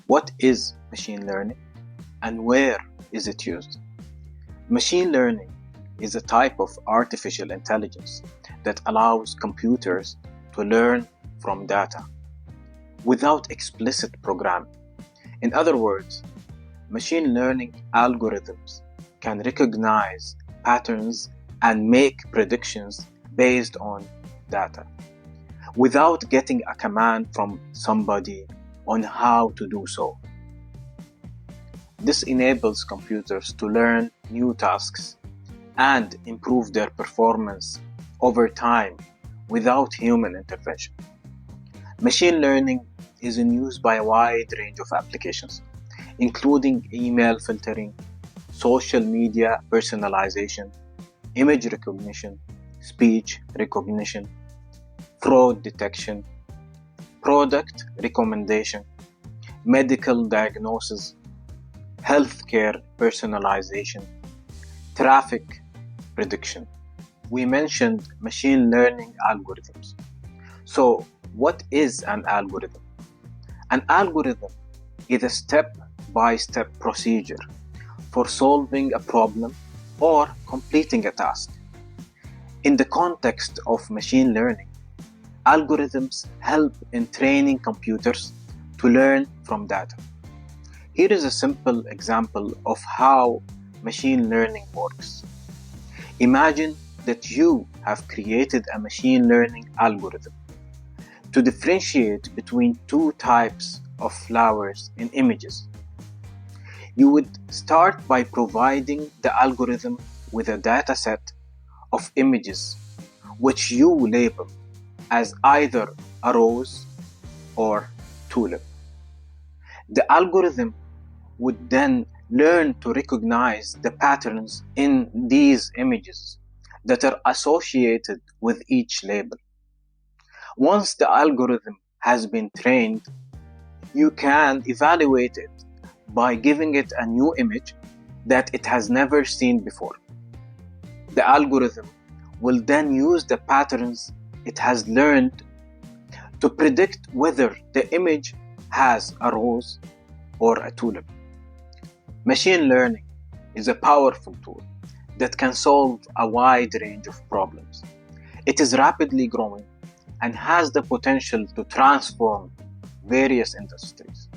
What is machine learning and where is it used? Machine learning is a type of artificial intelligence that allows computers to learn from data without explicit programming. In other words, machine learning algorithms can recognize patterns and make predictions based on data without getting a command from somebody on how to do so. This enables computers to learn new tasks and improve their performance over time without human intervention. Machine learning is in use by a wide range of applications, including email filtering, social media personalization, image recognition, speech recognition, fraud detection, product recommendation, medical diagnosis, healthcare personalization, traffic prediction. We mentioned machine learning algorithms. So, what is an algorithm? An algorithm is a step-by-step procedure for solving a problem or completing a task. In the context of machine learning, algorithms help in training computers to learn from data. Here is a simple example of how machine learning works. Imagine that you have created a machine learning algorithm to differentiate between two types of flowers in images. You would start by providing the algorithm with a data set of images which you label as either a rose or tulip. The algorithm would then learn to recognize the patterns in these images that are associated with each label. Once the algorithm has been trained, you can evaluate it by giving it a new image that it has never seen before. The algorithm will then use the patterns it has learned to predict whether the image has a rose or a tulip. Machine learning is a powerful tool that can solve a wide range of problems. It is rapidly growing and has the potential to transform various industries.